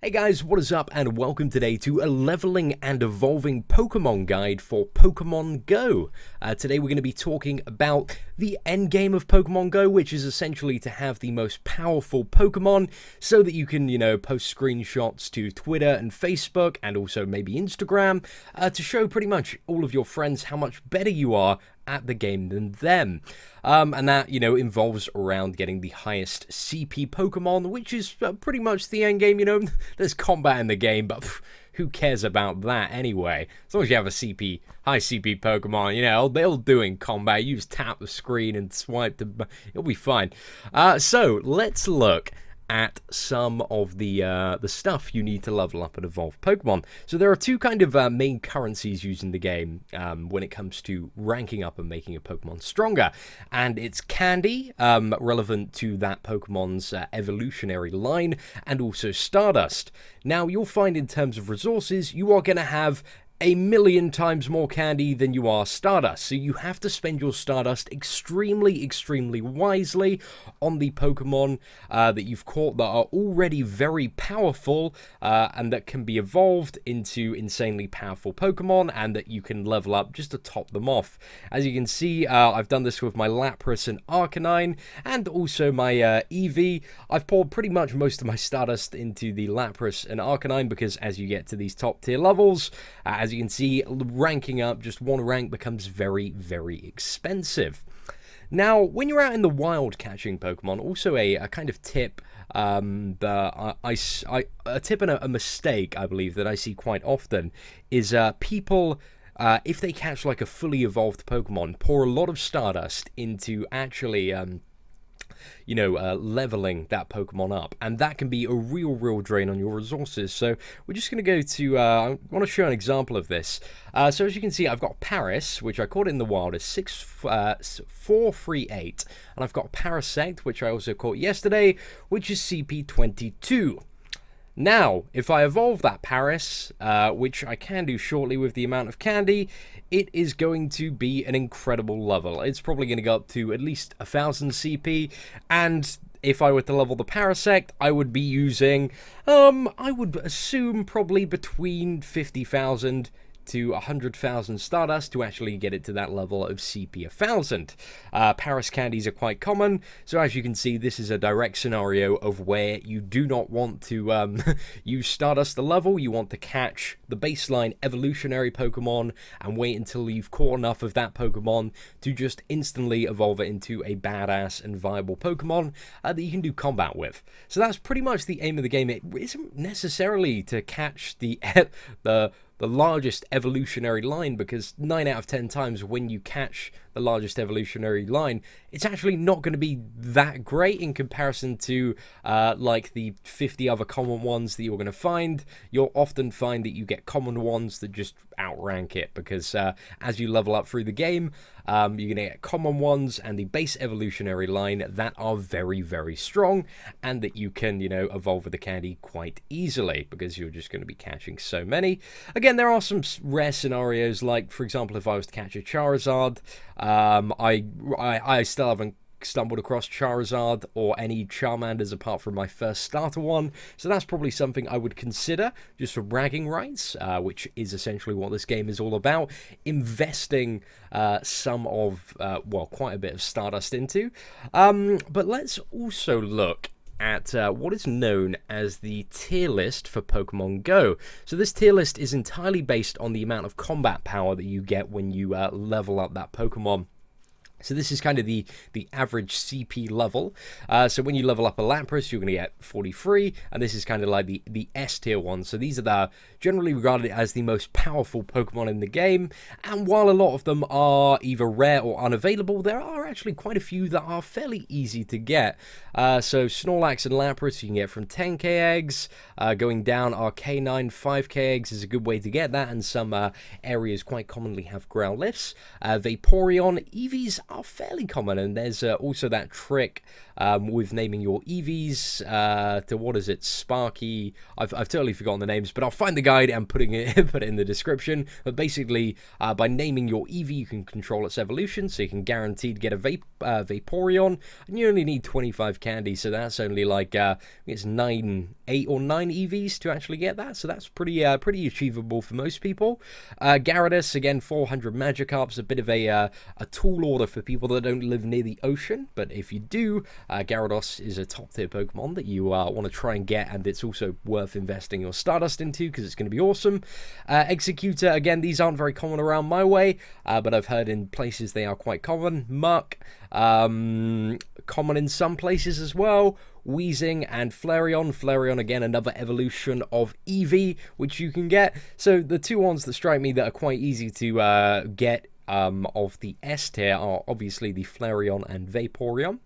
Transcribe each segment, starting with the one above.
Hey guys, what is up and welcome today to a leveling and evolving Pokemon guide for Pokemon Go. Today we're going to be talking about the end game of Pokemon Go, which is essentially to have the most powerful Pokemon so that you can, post screenshots to Twitter and Facebook and also maybe Instagram to show pretty much all of your friends how much better you are at the game than them. And that, involves around getting the highest CP Pokemon, which is pretty much the end game. There's combat in the game, but who cares about that anyway? As long as you have a high CP Pokemon, they'll do in combat. You just tap the screen and swipe, it'll be fine. So let's look at some of the stuff you need to level up and evolve Pokemon. So there are two kind of main currencies used in the game when it comes to ranking up and making a Pokemon stronger. And it's candy, relevant to that Pokemon's evolutionary line, and also Stardust. Now, you'll find in terms of resources, you are going to have 1,000,000 times more candy than you are Stardust. So you have to spend your Stardust extremely, extremely wisely on the Pokemon that you've caught that are already very powerful and that can be evolved into insanely powerful Pokemon and that you can level up just to top them off. As you can see, I've done this with my Lapras and Arcanine and also my Eevee. I've poured pretty much most of my Stardust into the Lapras and Arcanine because as you get to these top tier levels, as you can see, ranking up just one rank becomes very, very expensive. Now, when you're out in the wild catching Pokemon, also a kind of tip, a tip and a mistake, I believe, that I see quite often is people, if they catch like a fully evolved Pokemon, pour a lot of Stardust into actually leveling that Pokemon up, and that can be a real drain on your resources. So we're just going to go to, I want to show an example of this. So as you can see, I've got Paris, which I caught in the wild as 438, and I've got Parasect, which I also caught yesterday, which is CP 22. Now, if I evolve that Paris, which I can do shortly with the amount of candy, it is going to be an incredible level. It's probably going to go up to at least 1,000 CP, and if I were to level the Parasect, I would be using, I would assume probably between 50,000 to 100,000 Stardust to actually get it to that level of CP 1,000. Paris candies are quite common, so as you can see, this is a direct scenario of where you do not want to use Stardust to level. You want to catch the baseline evolutionary Pokemon and wait until you've caught enough of that Pokemon to just instantly evolve it into a badass and viable Pokemon that you can do combat with. So that's pretty much the aim of the game. It isn't necessarily to catch the largest evolutionary line, because 9 out of 10 times when you catch the largest evolutionary line, it's actually not going to be that great in comparison to like the 50 other common ones that you're going to find. You'll often find that you get common ones that just outrank it, because as you level up through the game, you're going to get common ones and the base evolutionary line that are very, very strong and that you can, evolve with the candy quite easily because you're just going to be catching so many. Again, there are some rare scenarios, like, for example, if I was to catch a Charizard, I still haven't stumbled across Charizard or any Charmanders apart from my first starter one, so that's probably something I would consider just for bragging rights, which is essentially what this game is all about, investing quite a bit of Stardust into. But let's also look at what is known as the tier list for Pokemon Go. So this tier list is entirely based on the amount of combat power that you get when you level up that Pokemon. So this is kind of the average CP level. So when you level up a Lapras, you're going to get 43, and this is kind of like the S tier one. So these are generally regarded as the most powerful Pokemon in the game. And while a lot of them are either rare or unavailable, there are actually quite a few that are fairly easy to get. So Snorlax and Lapras you can get from 10k eggs. Going down, Arcanine 5k eggs is a good way to get that, and some areas quite commonly have Growlithes. Vaporeon, Eevees are fairly common, and there's also that trick with naming your EVs to, what is it, Sparky. I've totally forgotten the names, but I'll find the guide and put it in the description. But basically, by naming your EV, you can control its evolution, so you can guaranteed get a Vaporeon, and you only need 25 candy, so that's only like it's 8 or 9 EVs to actually get that, so that's pretty achievable for most people. Gyarados, again, 400 Magikarps, a bit of a tall order for people that don't live near the ocean, but if you do, Gyarados is a top tier Pokemon that you want to try and get, and it's also worth investing your Stardust into because it's going to be awesome. Executor, again, these aren't very common around my way, but I've heard in places they are quite common. Muck, common in some places as well. Wheezing and Flareon. Flareon, again, another evolution of Eevee, which you can get. So the two ones that strike me that are quite easy to get of the S tier are obviously the Flareon and Vaporeon.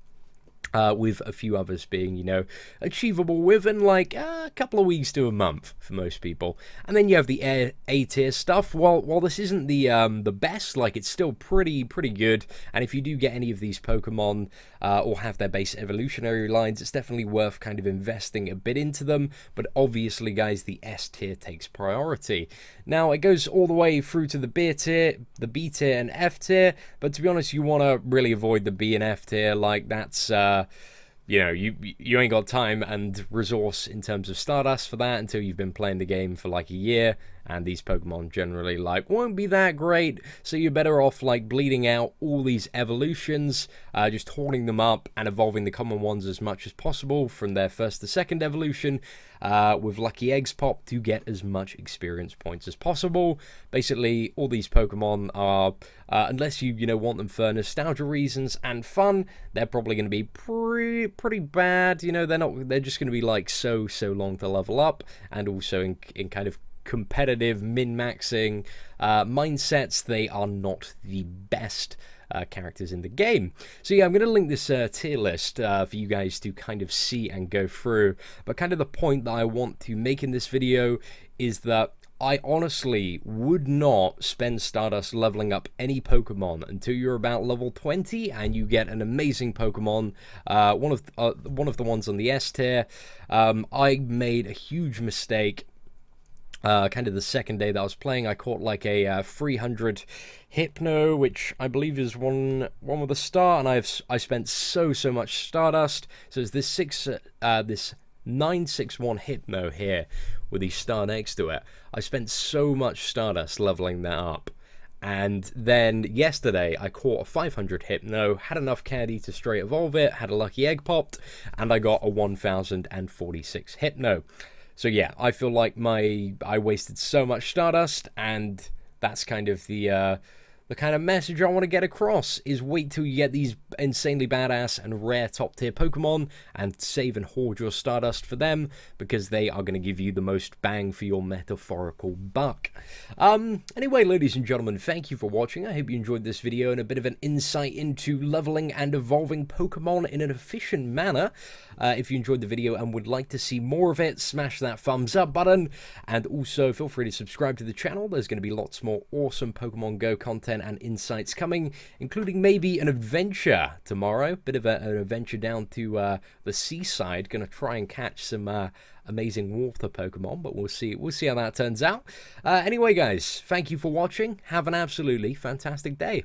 With a few others being, you know, achievable within like a couple of weeks to a month for most people. And then you have the A tier stuff. While this isn't the best, like, it's still pretty good. And if you do get any of these Pokemon or have their base evolutionary lines, it's definitely worth kind of investing a bit into them. But obviously, guys, the S tier takes priority. Now, it goes all the way through to the B tier, and F tier. But to be honest, you want to really avoid the B and F tier. Like, that's you know, you ain't got time and resource in terms of Stardust for that until you've been playing the game for like a year, and these Pokemon generally like won't be that great, so you're better off like bleeding out all these evolutions, just hoarding them up and evolving the common ones as much as possible from their first to second evolution, with lucky eggs pop to get as much experience points as possible. Basically, all these Pokemon are, unless you know, want them for nostalgia reasons and fun, they're probably going to be pretty bad. You know, they're just going to be like so long to level up, and also in kind of competitive min-maxing mindsets, they are not the best characters in the game. So yeah, I'm going to link this tier list for you guys to kind of see and go through. But kind of the point that I want to make in this video is that I honestly would not spend Stardust leveling up any Pokemon until you're about level 20 and you get an amazing Pokemon, one of the ones on the S tier. I made a huge mistake. Kind of the second day that I was playing, I caught like a 300 Hypno, which I believe is one with a star, and I spent so much Stardust. So it's this 961 Hypno here with the star next to it. I spent so much Stardust leveling that up. And then yesterday, I caught a 500 Hypno, had enough candy to straight evolve it, had a lucky egg popped, and I got a 1046 Hypno. So yeah, I feel like I wasted so much Stardust, and that's kind of the kind of message I want to get across, is wait till you get these insanely badass and rare top tier Pokemon and save and hoard your Stardust for them, because they are going to give you the most bang for your metaphorical buck. Anyway, ladies and gentlemen, thank you for watching. I hope you enjoyed this video and a bit of an insight into leveling and evolving Pokemon in an efficient manner. If you enjoyed the video and would like to see more of it, smash that thumbs up button, and also feel free to subscribe to the channel. There's going to be lots more awesome Pokemon Go content and insights coming, including maybe an adventure tomorrow, bit of an adventure down to the seaside. Gonna try and catch some amazing water Pokemon, but we'll see how that turns out. Anyway, guys, thank you for watching. Have an absolutely fantastic day.